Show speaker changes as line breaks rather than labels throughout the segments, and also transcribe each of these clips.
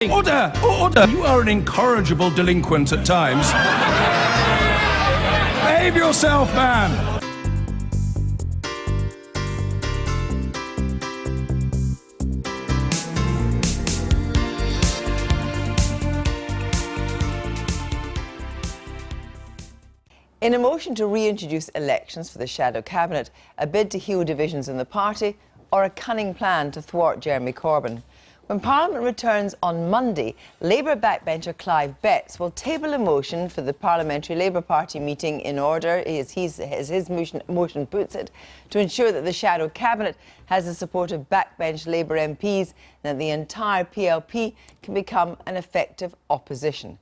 Order! Order! You are an incorrigible delinquent at times. Behave yourself, man!
In a motion to reintroduce elections for the shadow cabinet, a bid to heal divisions in the party, or a cunning plan to thwart Jeremy Corbyn. When Parliament returns on Monday, Labour backbencher Clive Betts will table a motion for the Parliamentary Labour Party meeting in order, as his motion puts it, to ensure that the shadow cabinet has the support of backbench Labour MPs and that the entire PLP can become an effective opposition.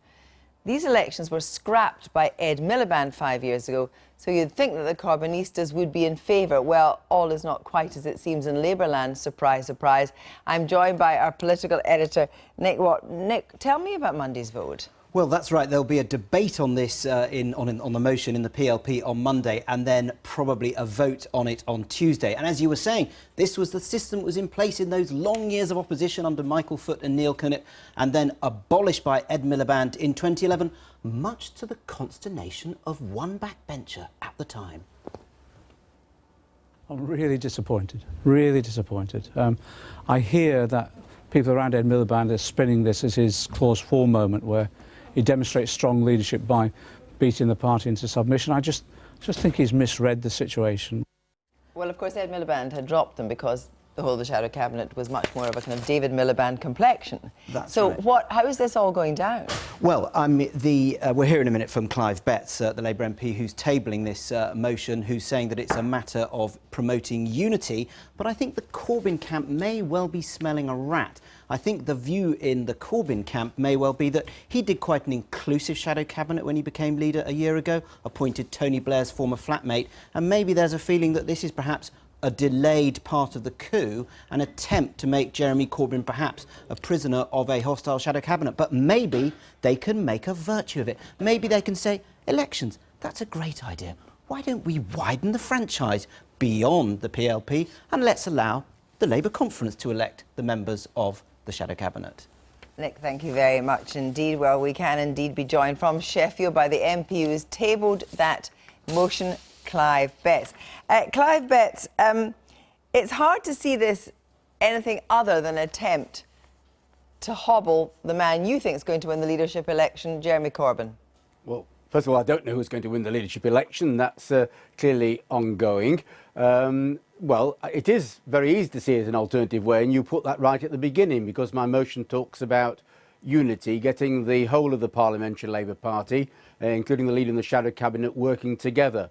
These elections were scrapped by Ed Miliband 5 years ago, so you'd think that the Corbynistas would be in favour. Well, all is not quite as it seems in Labourland. Surprise, surprise. I'm joined by our political editor, Nick Watt. Nick, tell me about Monday's vote.
Well, that's right. There'll be a debate on this on the motion in the PLP on Monday, and then probably a vote on it on Tuesday. And as you were saying, this was the system that was in place in those long years of opposition under Michael Foot and Neil Kinnock, and then abolished by Ed Miliband in 2011, much to the consternation of one backbencher at the time.
I'm really disappointed, really disappointed. I hear that people around Ed Miliband are spinning this as his Clause 4 moment where he demonstrates strong leadership by beating the party into submission. I just think he's misread the situation.
Well, of course, Ed Miliband had dropped them because the whole of the shadow cabinet was much more of a kind of David Miliband complexion.
That's
so
right.
How is this all going down?
Well, we're hearing in a minute from Clive Betts, the Labour MP, who's tabling this motion, who's saying that it's a matter of promoting unity. But I think the Corbyn camp may well be smelling a rat. I think the view in the Corbyn camp may well be that he did quite an inclusive shadow cabinet when he became leader a year ago, appointed Tony Blair's former flatmate, and maybe there's a feeling that this is perhaps a delayed part of the coup, an attempt to make Jeremy Corbyn perhaps a prisoner of a hostile shadow cabinet. But maybe they can make a virtue of it. Maybe they can say, elections, that's a great idea. Why don't we widen the franchise beyond the PLP and let's allow the Labour conference to elect the members of the shadow cabinet?
Nick, thank you very much indeed. Well, we can indeed be joined from Sheffield by the MP who has tabled that motion, Clive Betts. Clive Betts, it's hard to see this anything other than an attempt to hobble the man you think is going to win the leadership election, Jeremy Corbyn.
Well, first of all, I don't know who's going to win the leadership election. That's clearly ongoing. Well, it is very easy to see it as an alternative way, and you put that right at the beginning, because my motion talks about unity, getting the whole of the Parliamentary Labour Party, including the leader and the shadow cabinet, working together.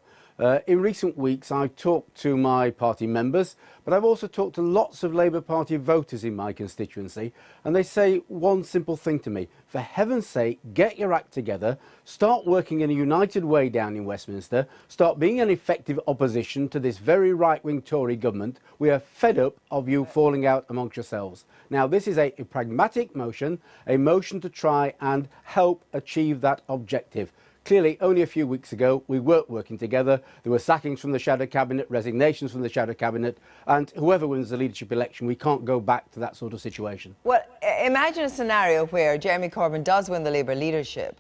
In recent weeks, I've talked to my party members, but I've also talked to lots of Labour Party voters in my constituency, and they say one simple thing to me: for heaven's sake, get your act together, start working in a united way down in Westminster, start being an effective opposition to this very right-wing Tory government. We are fed up of you falling out amongst yourselves. Now, this is a pragmatic motion, a motion to try and help achieve that objective. Clearly, only a few weeks ago, we weren't working together. There were sackings from the shadow cabinet, resignations from the shadow cabinet, and whoever wins the leadership election, we can't go back to that sort of situation.
Well, imagine a scenario where Jeremy Corbyn does win the Labour leadership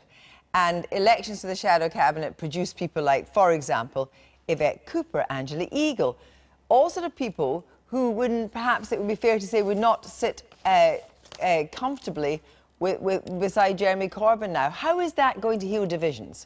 and elections to the shadow cabinet produce people like, for example, Yvette Cooper, Angela Eagle, all sort of people who wouldn't, perhaps it would be fair to say, would not sit comfortably beside Jeremy Corbyn now. How is that going to heal divisions?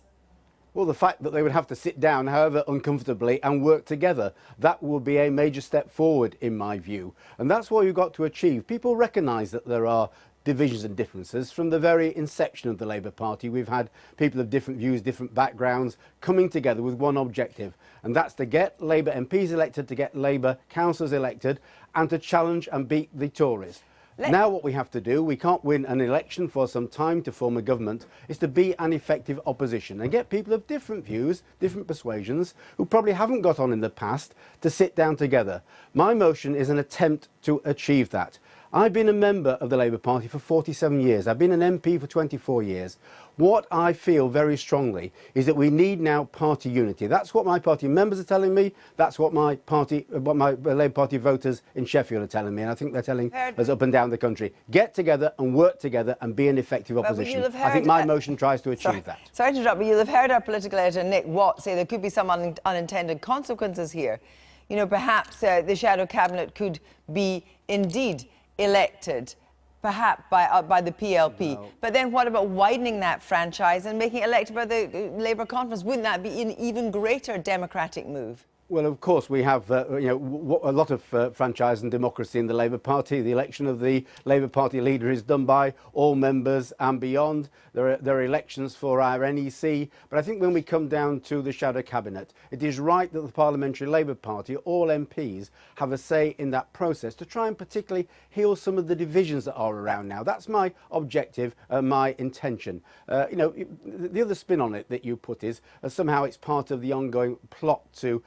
Well, the fact that they would have to sit down, however uncomfortably, and work together, that would be a major step forward, in my view. And that's what you've got to achieve. People recognise that there are divisions and differences. From the very inception of the Labour Party, we've had people of different views, different backgrounds, coming together with one objective, and that's to get Labour MPs elected, to get Labour councillors elected, and to challenge and beat the Tories. Now what we have to do, we can't win an election for some time to form a government, is to be an effective opposition and get people of different views, different persuasions, who probably haven't got on in the past, to sit down together. My motion is an attempt to achieve that. I've been a member of the Labour Party for 47 years. I've been an MP for 24 years. What I feel very strongly is that we need now party unity. That's what my party members are telling me. That's what my Labour Party voters in Sheffield are telling me. And I think they're telling us up and down the country. Get together and work together and be an effective opposition. I think my motion tries to achieve that.
Sorry to interrupt, but you'll have heard our political editor, Nick Watt, say there could be some unintended consequences here. You know, perhaps the shadow cabinet could be indeed elected, perhaps by the PLP. No. But then what about widening that franchise and making it elected by the Labour conference? Wouldn't that be an even greater democratic move?
Well, of course, we have a lot of franchise and democracy in the Labour Party. The election of the Labour Party leader is done by all members and beyond. There are elections for our NEC. But I think when we come down to the shadow cabinet, it is right that the Parliamentary Labour Party, all MPs, have a say in that process to try and particularly heal some of the divisions that are around now. That's my objective, my intention. The other spin on it that you put is somehow it's part of the ongoing plot to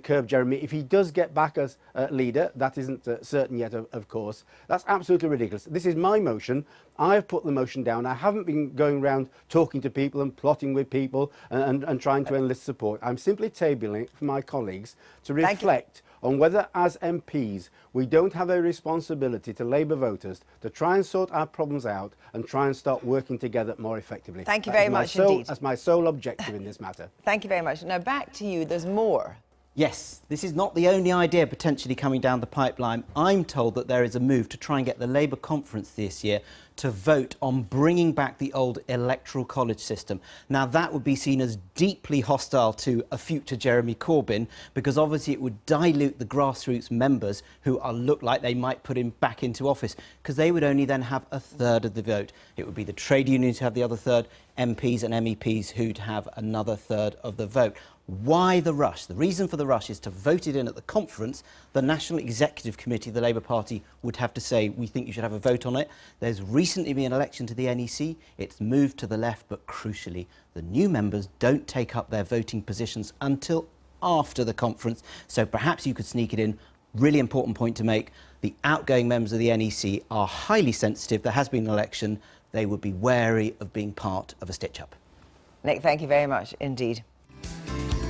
curb Jeremy. If he does get back as leader, that isn't certain yet, of course. That's absolutely ridiculous. This is my motion. I've put the motion down. I haven't been going around talking to people and plotting with people and trying to enlist support. I'm simply tabling it for my colleagues to reflect on whether, as MPs, we don't have a responsibility to Labour voters to try and sort our problems out and try and start working together more effectively.
Thank you very much indeed.
That's my sole objective in this matter.
Thank you very much. Now back to you. There's more.
Yes, this is not the only idea potentially coming down the pipeline. I'm told that there is a move to try and get the Labour conference this year to vote on bringing back the old electoral college system. Now, that would be seen as deeply hostile to a future Jeremy Corbyn, because obviously it would dilute the grassroots members who look like they might put him back into office, because they would only then have a third of the vote. It would be the trade unions who have the other third, MPs and MEPs who'd have another third of the vote. Why the rush? The reason for the rush is to vote it in at the conference. The National Executive Committee of the Labour Party would have to say, we think you should have a vote on it. There's recently been an election to the NEC. It's moved to the left, but crucially, the new members don't take up their voting positions until after the conference. So perhaps you could sneak it in. Really important point to make. The outgoing members of the NEC are highly sensitive. There has been an election. They would be wary of being part of a stitch-up.
Nick, thank you very much indeed.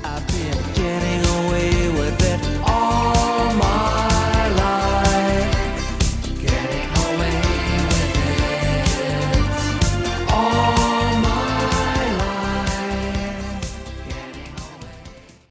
I've been getting away with it all my